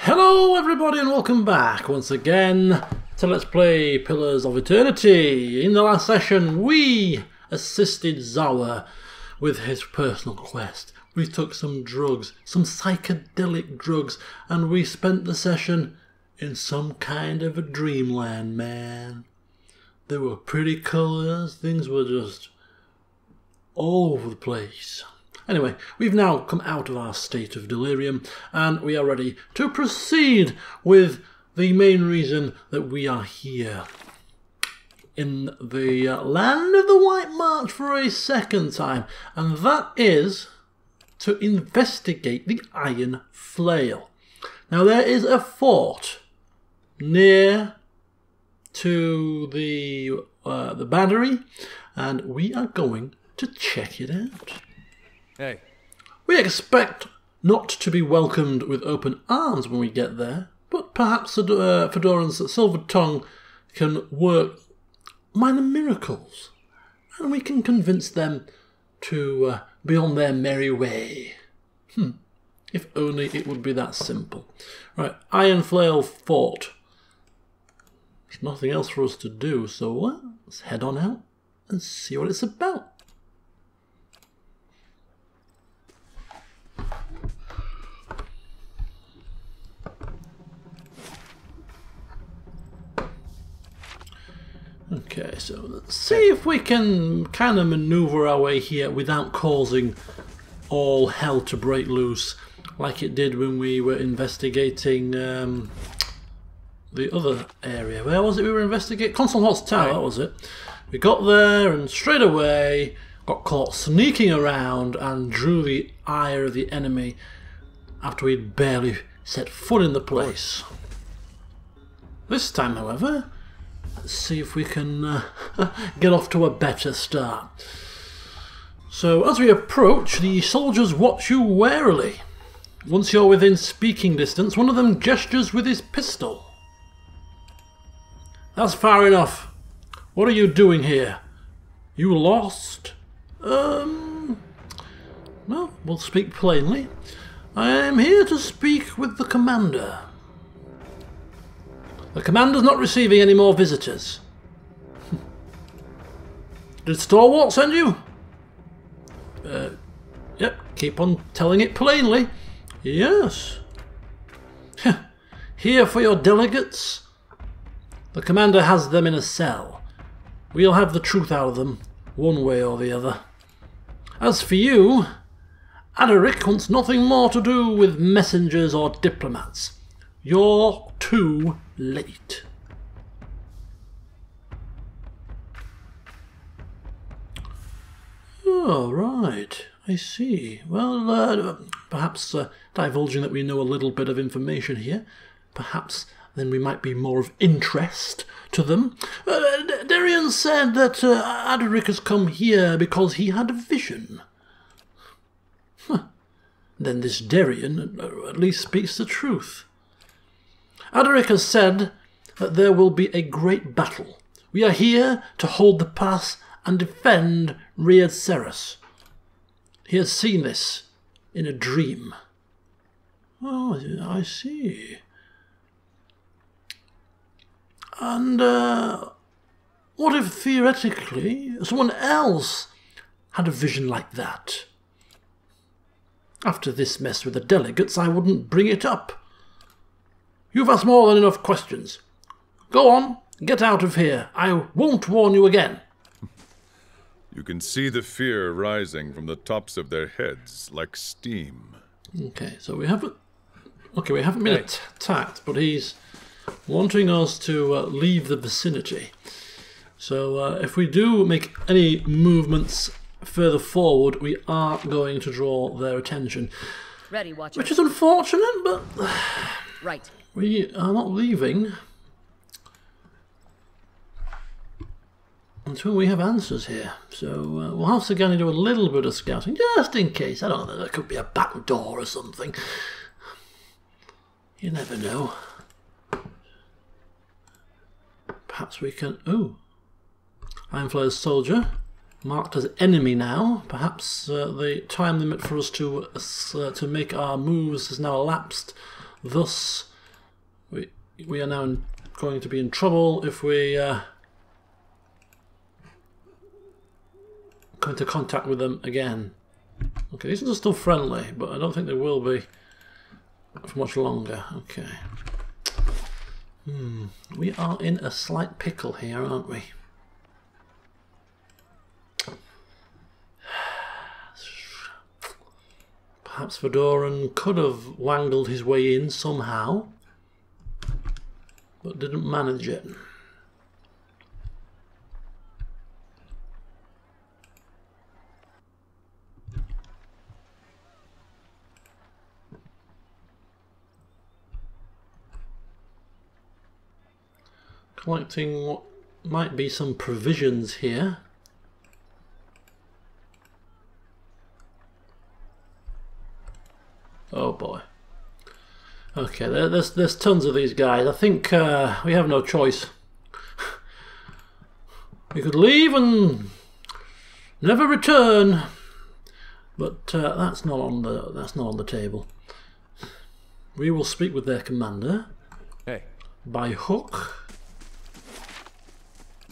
Hello everybody and welcome back once again to Let's Play Pillars of Eternity. In the last session we assisted Zawa with his personal quest. We took some drugs, some psychedelic drugs, and we spent the session in some kind of a dreamland, man. There were pretty colours, things were just all over the place. Anyway, we've now come out of our state of delirium and we are ready to proceed with the main reason that we are here in the land of the White March for a second time, and that is to investigate the Iron Flail. Now there is a fort near to the battery and we are going to check it out. Hey. We expect not to be welcomed with open arms when we get there, but perhaps Fedoran's silver tongue can work minor miracles, and we can convince them to be on their merry way. If only it would be that simple. Right, Iron Flail Fort. There's nothing else for us to do, so let's head on out and see what it's about. Okay, so let's see if we can kind of maneuver our way here without causing all hell to break loose like it did when we were investigating the other area. Where was it we were investigating? Console Hot's Tower, that was it. We got there and straight away got caught sneaking around and drew the ire of the enemy after we'd barely set foot in the place. This time, however, let's see if we can get off to a better start. So as we approach, the soldiers watch you warily. Once you're within speaking distance, one of them gestures with his pistol. That's far enough. What are you doing here? You lost? Well, we'll speak plainly. I am here to speak with the commander. The commander's not receiving any more visitors. Did Stalwart send you? Yep, keep on telling it plainly. Yes. Here for your delegates. The commander has them in a cell. We'll have the truth out of them, one way or the other. As for you, Adaric wants nothing more to do with messengers or diplomats. You're too late. Oh, right. I see. Well, perhaps divulging that we know a little bit of information here, perhaps then we might be more of interest to them. Darian said that Adaric has come here because he had a vision. Then this Darian at least speaks the truth. Adaric has said that there will be a great battle. We are here to hold the pass and defend Riad Ceres. He has seen this in a dream. Oh, I see. And what if theoretically someone else had a vision like that? After this mess with the delegates, I wouldn't bring it up. You've asked more than enough questions. Go on, get out of here. I won't warn you again. You can see the fear rising from the tops of their heads like steam. Okay, so we haven't been attacked, but he's wanting us to leave the vicinity. So if we do make any movements further forward, we are going to draw their attention. Ready, Watcher. Which is unfortunate, but right. We are not leaving until we have answers here. So we'll have to do a little bit of scouting, just in case. I don't know, there could be a back door or something. You never know. Perhaps we can... Oh! Iron Flail's soldier. Marked as enemy now. Perhaps the time limit for us to make our moves has now elapsed. Thus we are now going to be in trouble if we come into contact with them again. Okay, these are still friendly, but I don't think they will be for much longer. Okay. We are in a slight pickle here, aren't we? Perhaps Fedoran could have wangled his way in somehow, but didn't manage it. Collecting what might be some provisions here. Oh boy. Okay, there's tons of these guys. I think we have no choice. We could leave and never return, but that's not on the table. We will speak with their commander. Hey. By hook.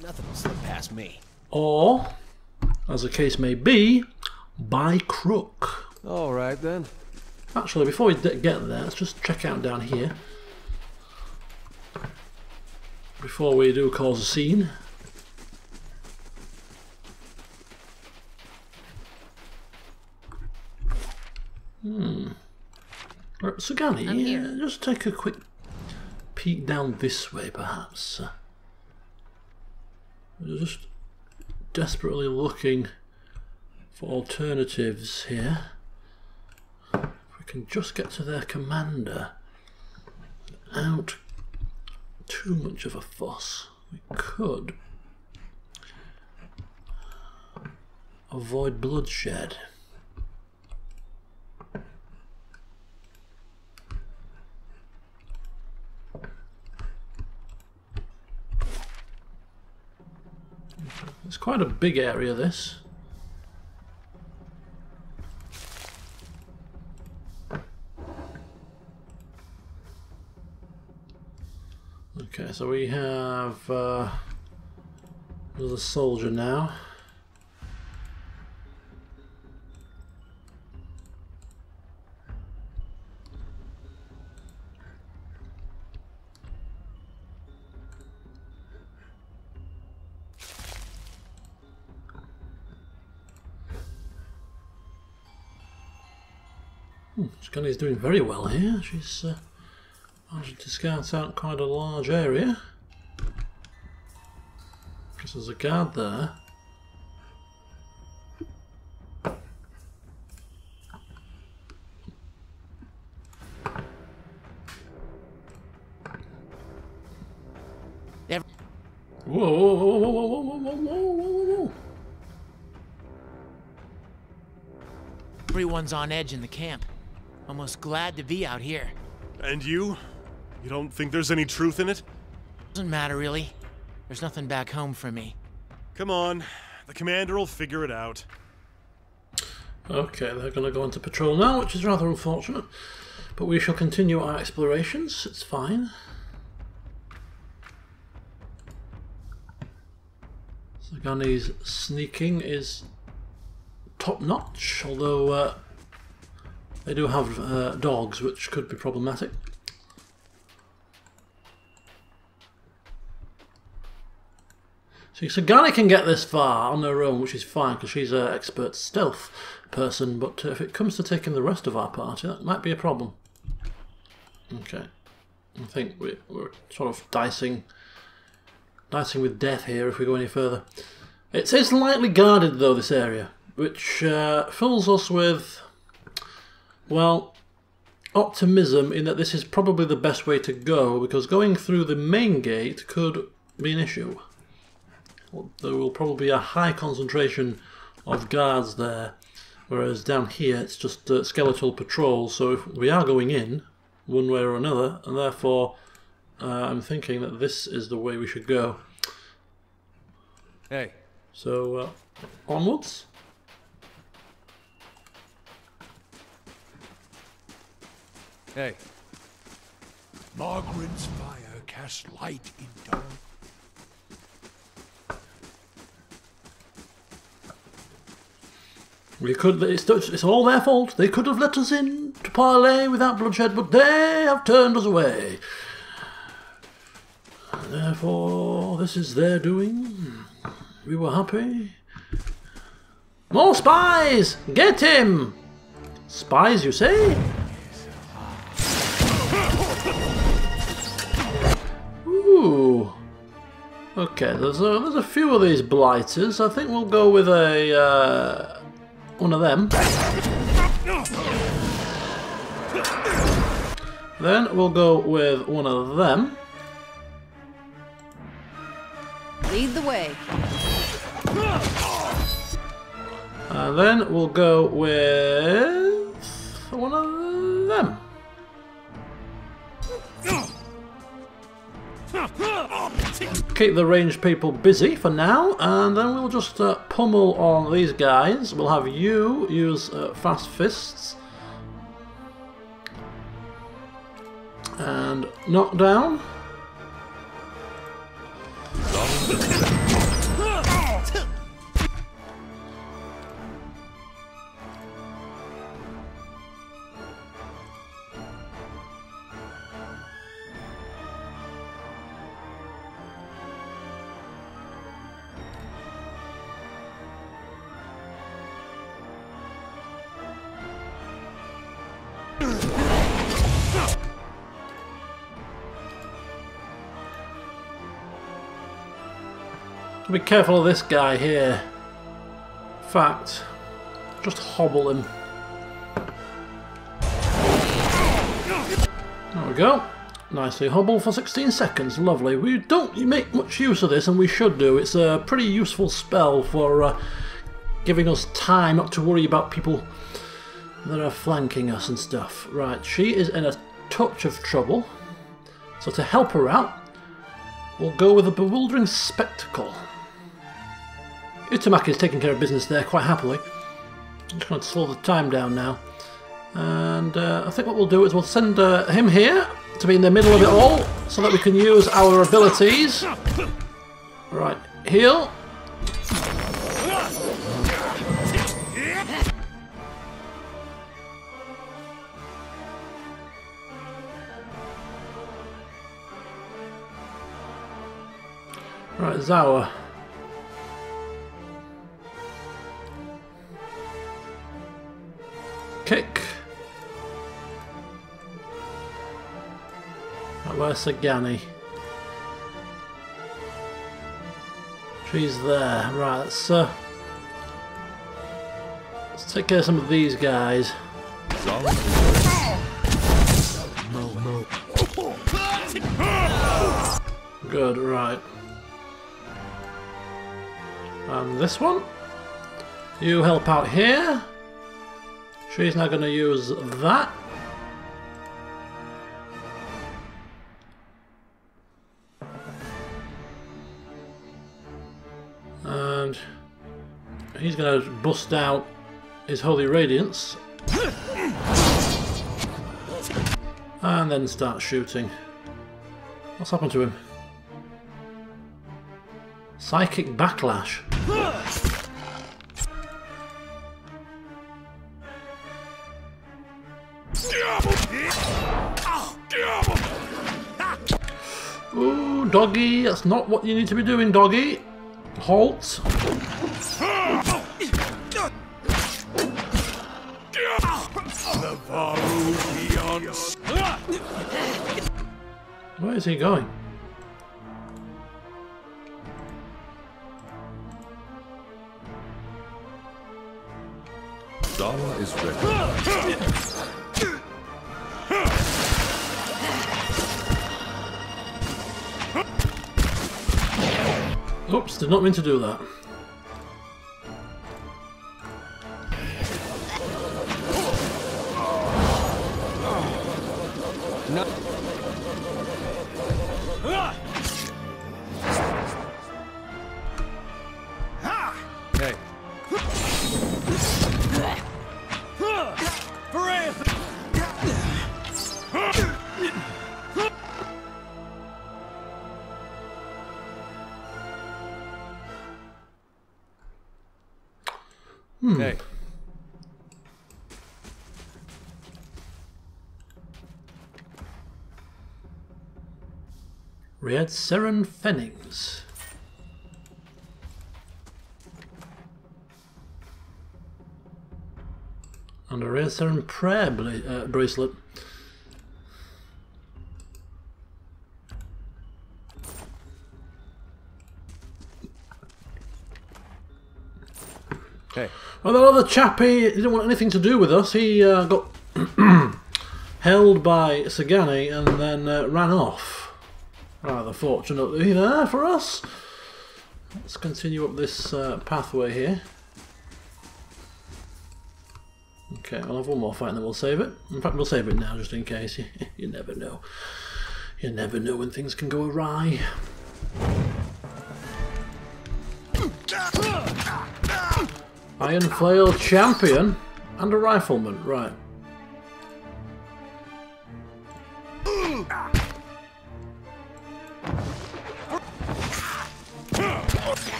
Nothing will slip past me. Or, as the case may be, by crook. All right then. Actually, before we get there, let's just check out down here. Before we do cause a scene. Right, Sagani, just take a quick peek down this way, perhaps. We're just desperately looking for alternatives here. If we can just get to their commander without too much of a fuss, we could avoid bloodshed. It's quite a big area, this. Okay, so we have there's a soldier now. Scully's doing very well here. She's managed to scout out quite a large area. Because there's a guard there. Whoa, whoa, whoa, whoa, whoa, whoa, whoa, whoa, whoa. Everyone's on edge in the camp. Almost glad to be out here. And you? You don't think there's any truth in it? Doesn't matter, really. There's nothing back home for me. Come on. The commander will figure it out. Okay, they're going to go into patrol now, which is rather unfortunate. But we shall continue our explorations. It's fine. Sagani's sneaking is top-notch, although they do have dogs, which could be problematic. See, Sagani can get this far on her own, which is fine, because she's an expert stealth person, but if it comes to taking the rest of our party, that might be a problem. Okay. I think we're sort of dicing with death here if we go any further. It is lightly guarded, though, this area, which fills us with, well, optimism in that this is probably the best way to go, because going through the main gate could be an issue. There will probably be a high concentration of guards there, whereas down here it's just skeletal patrols, so if we are going in, one way or another, and therefore I'm thinking that this is the way we should go. Hey. So, onwards. Hey. Margaret's fire cast light in dark. We could. It's all their fault. They could have let us in to parley without bloodshed, but they have turned us away. And therefore, this is their doing. We were happy. More spies! Get him! Spies, you say? Ooh. Okay, there's a few of these blighters. I think we'll go with a one of them. Then we'll go with one of them. Lead the way. And then we'll go with one of them. Keep the ranged people busy for now, and then we'll just pummel on these guys. We'll have you use fast fists and knock down. Be careful of this guy here. In fact, just hobble him. There we go. Nicely hobble for 16 seconds. Lovely. We don't make much use of this, and we should do. It's a pretty useful spell for giving us time not to worry about people that are flanking us and stuff. Right, she is in a touch of trouble. So to help her out, we'll go with a bewildering spectacle. Utamaki is taking care of business there quite happily. I'm just going to slow the time down now. And I think what we'll do is we'll send him here to be in the middle of it all so that we can use our abilities. Right, heal. Right, Zawa. Kick. Right, where's Sagani? She's there. Right, let's take care of some of these guys. Good, right. And this one. You help out here. She's now going to use that. And he's going to bust out his Holy Radiance. And then start shooting. What's happened to him? Psychic Backlash. Ooh, doggy, that's not what you need to be doing, doggy. Halt. Where is he going? Dawa is ready. Oops, did not mean to do that. No. Hey. Hey. Ried Seren Fennings. And a Ried Seren prayer bracelet. Hey. Well, that other chappie didn't want anything to do with us. He got held by Sagani and then ran off. Rather fortunately there for us. Let's continue up this pathway here. Okay, I'll have one more fight and then we'll save it. In fact, we'll save it now just in case. You never know. You never know when things can go awry. Iron Flail champion and a rifleman, right.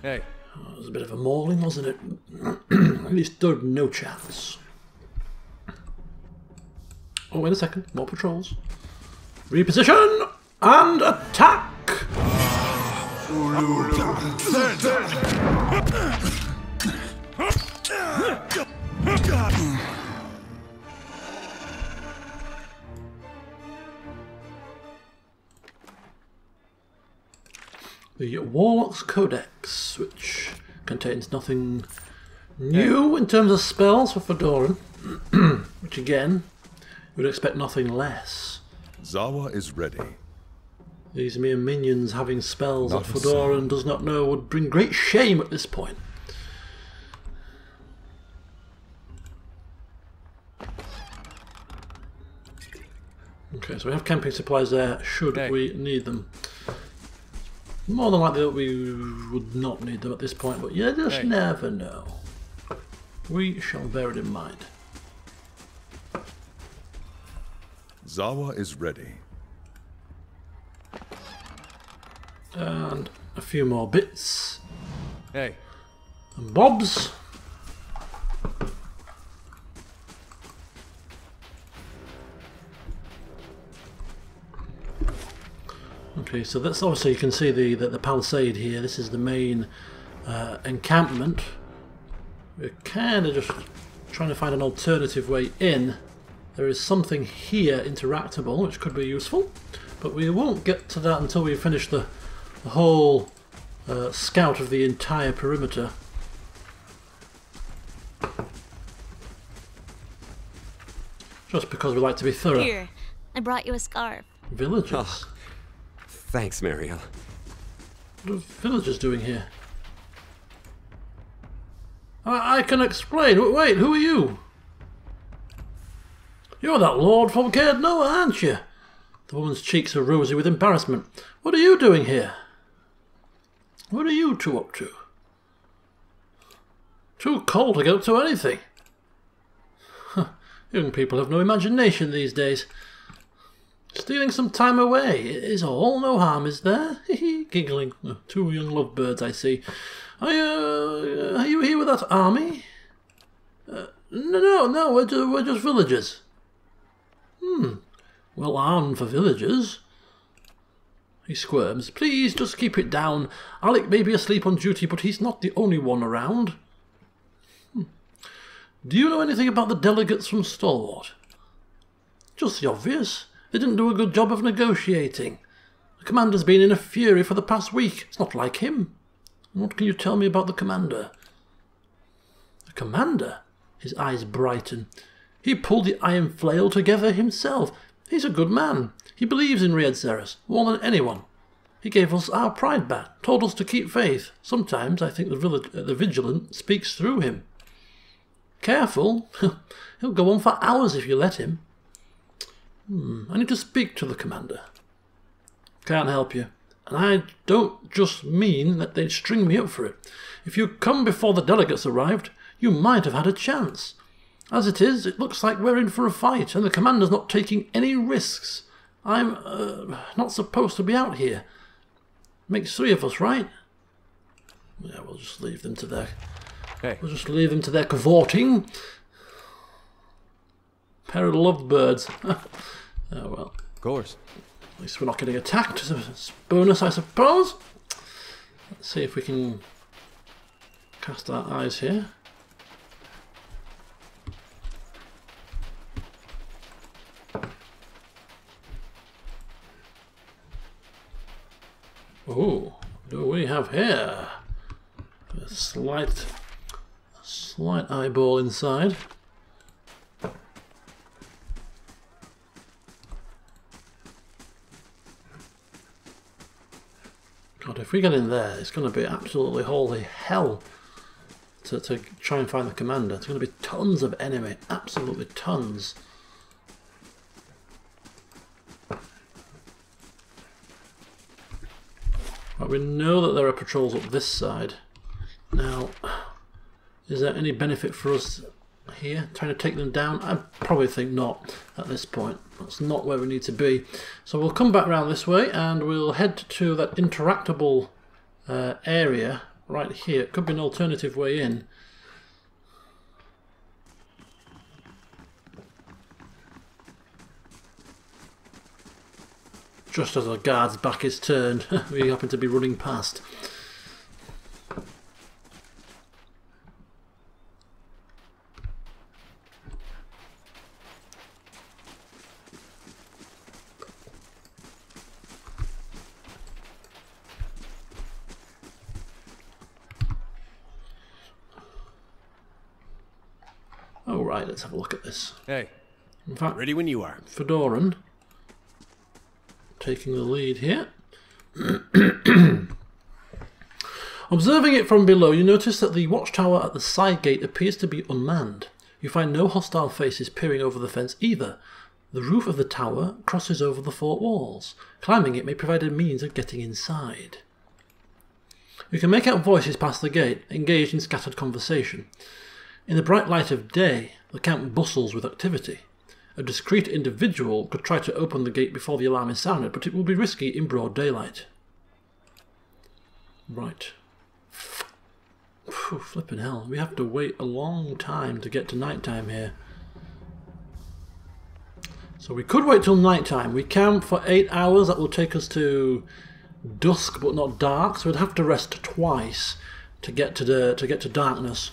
Hey. Oh, it was a bit of a mauling, wasn't it? He stood no chance. Oh, wait a second. More patrols. Reposition and attack! The Warlock's Codex, which contains nothing new in terms of spells for Fedoran, which again, you would expect nothing less. Zawa is ready. These mere minions having spells Not that Fedoran does not know would bring great shame at this point. Okay, so we have camping supplies there, should we need them. More than likely that we would not need them at this point, but you just never know. We shall bear it in mind. Zawa is ready. And a few more bits. Hey. And bobs. Okay, so that's obviously, you can see the palisade here. This is the main encampment. We're kind of just trying to find an alternative way in. There is something here interactable which could be useful, but we won't get to that until we finish the whole scout of the entire perimeter. Just because we like to be thorough. Here, I brought you a scarf. Villagers? Oh, thanks, Mariel. What are villagers doing here? I can explain. Wait, who are you? You're that lord from Caird Noah, aren't you? The woman's cheeks are rosy with embarrassment. What are you doing here? What are you two up to? Too cold to get up to anything. Young people have no imagination these days. Stealing some time away is all. No harm, is there? Giggling. Two young lovebirds, I see. Are you here with that army? No, we're just villagers. Well armed for villagers. He squirms. Please, just keep it down. Alec may be asleep on duty, but he's not the only one around. Do you know anything about the delegates from Stalwart? Just the obvious. They didn't do a good job of negotiating. The commander's been in a fury for the past week. It's not like him. What can you tell me about the commander? The commander? His eyes brighten. He pulled the Iron Flail together himself. He's a good man. He believes in Ried Seres more than anyone. He gave us our pride back, told us to keep faith. Sometimes I think the Vigilant speaks through him. Careful. He'll go on for hours if you let him. I need to speak to the commander. Can't help you. And I don't just mean that they'd string me up for it. If you'd come before the delegates arrived, you might have had a chance. As it is, it looks like we're in for a fight, and the commander's not taking any risks. I'm not supposed to be out here. Makes 3 of us, right? Yeah, we'll just leave them to their... Hey. We'll just leave them to their cavorting. Pair of lovebirds. Oh well. Of course. At least we're not getting attacked. It's a bonus, I suppose. Let's see if we can cast our eyes here. Oh, what do we have here? A slight eyeball inside. God, if we get in there, it's going to be absolutely holy hell to try and find the commander. There's going to be tons of enemy, absolutely tons. Right, we know that there are patrols up this side. Now, is there any benefit for us here, trying to take them down? I probably think not at this point. That's not where we need to be. So we'll come back around this way and we'll head to that interactable area right here. It could be an alternative way in. Just as the guard's back is turned, we happen to be running past. Oh right, let's have a look at this. Hey. In fact, Ready when you are. Fedoran taking the lead here. Observing it from below, you notice that the watchtower at the side gate appears to be unmanned. You find no hostile faces peering over the fence either. The roof of the tower crosses over the fort walls. Climbing it may provide a means of getting inside. You can make out voices past the gate, engaged in scattered conversation. In the bright light of day, the camp bustles with activity. A discreet individual could try to open the gate before the alarm is sounded, but it will be risky in broad daylight. Right. Phew, flipping hell. We have to wait a long time to get to nighttime here. So we could wait till nighttime. We camp for 8 hours. That will take us to dusk, but not dark. So we'd have to rest twice to get to darkness.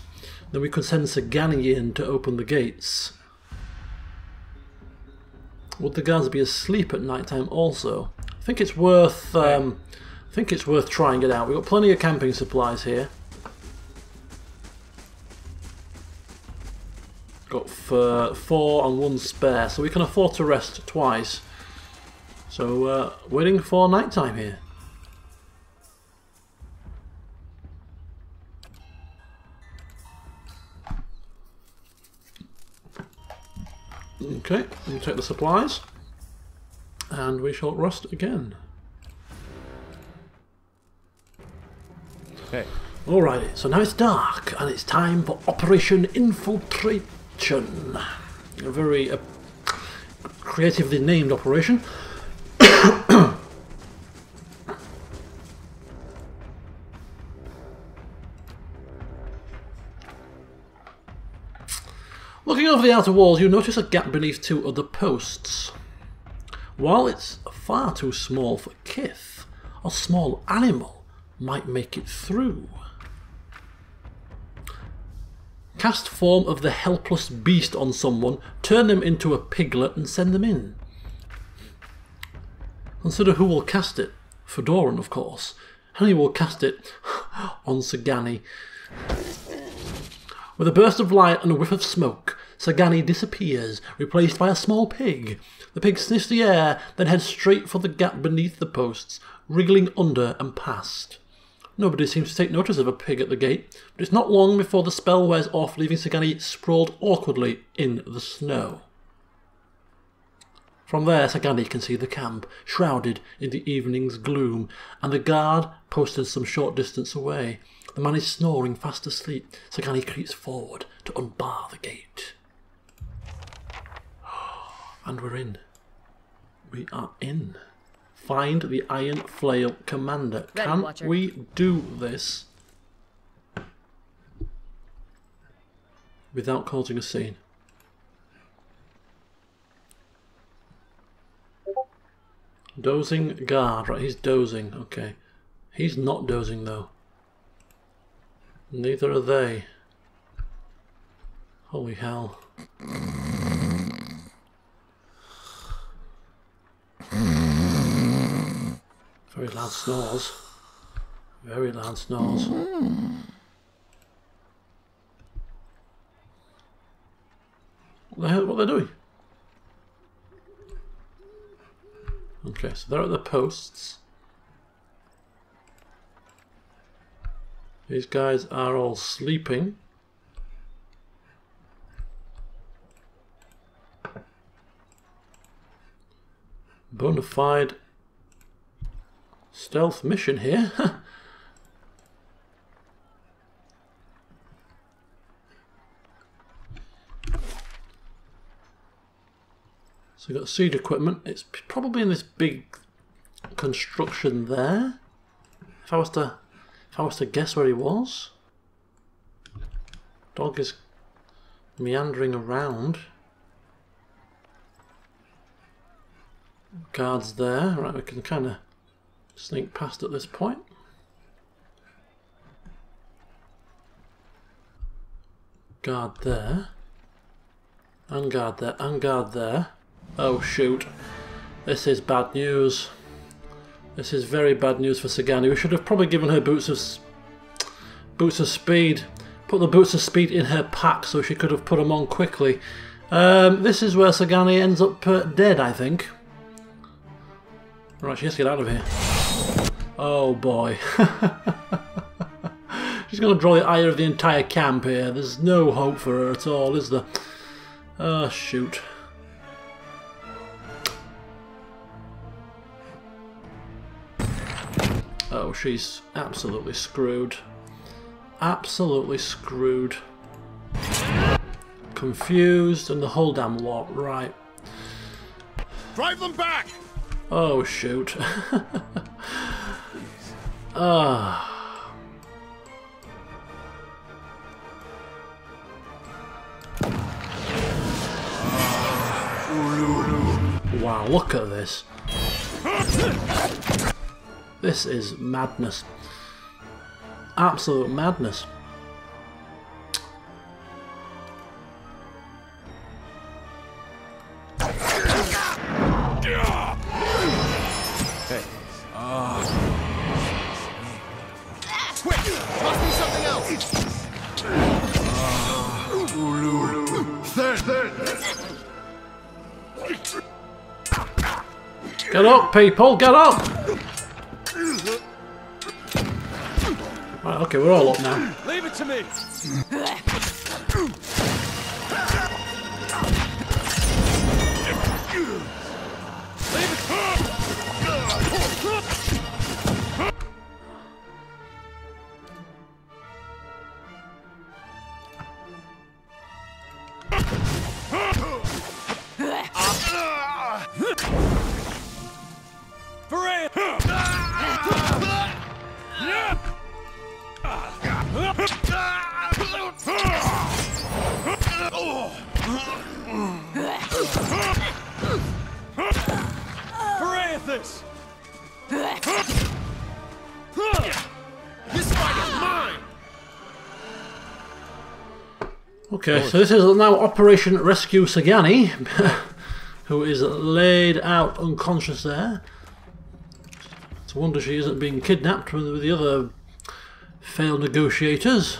Then we could send Sagani in to open the gates. Would the guards be asleep at night time also? I think it's worth trying it out. We've got plenty of camping supplies here. Got 4 and 1 spare, so we can afford to rest twice. So waiting for night time here. Okay, we'll take the supplies, and we shall rest again. Hey. Alrighty, so now it's dark, and it's time for Operation Infiltration. A very creatively named operation. Looking over the outer walls, you notice a gap beneath 2 other posts. While it's far too small for kith, a small animal might make it through. Cast form of the helpless beast on someone, turn them into a piglet and send them in. Consider who will cast it. Fedoran, of course. And he will cast it on Sagani. With a burst of light and a whiff of smoke, Sagani disappears, replaced by a small pig. The pig sniffs the air, then heads straight for the gap beneath the posts, wriggling under and past. Nobody seems to take notice of a pig at the gate, but it's not long before the spell wears off, leaving Sagani sprawled awkwardly in the snow. From there, Sagani can see the camp, shrouded in the evening's gloom, and the guard posted some short distance away. The man is snoring fast asleep. Sagani creeps forward to unbar the gate. And we're in. We are in. Find the Iron Flail commander. Ready, Can Watcher. we do this without causing a scene? Dozing guard. Right, he's dozing. Okay. He's not dozing though. Neither are they. Holy hell. Very loud snores. Very loud snores. What the hell? What are they doing? Okay, so they're at the posts. These guys are all sleeping. Bonafide stealth mission here. So we've got seed equipment. It's probably in this big construction there. If I was to guess where he was. Dog is meandering around. Guards there. Right, we can kind of sneak past at this point. Guard there. And guard there. And guard there. Oh shoot. This is bad news. This is very bad news for Sagani. We should have probably given her boots of speed. Put the boots of speed in her pack so she could have put them on quickly. This is where Sagani ends up dead, I think. Right, she has to get out of here. Oh boy. She's going to draw the ire of the entire camp here. There's no hope for her at all, is there? Oh, shoot. Oh, she's absolutely screwed. Absolutely screwed. Confused and the whole damn lot, right. Drive them back! Oh, shoot. Ah. Wow, look at this. This is madness. Absolute madness. Hey. Quick! Toss me something else! Get up, people, get up! Right, okay, we're all up now. Leave it to me! This! This fight is mine! Okay, so this is now Operation Rescue Sagani, who is laid out unconscious there. It's a wonder she isn't being kidnapped with the other failed negotiators.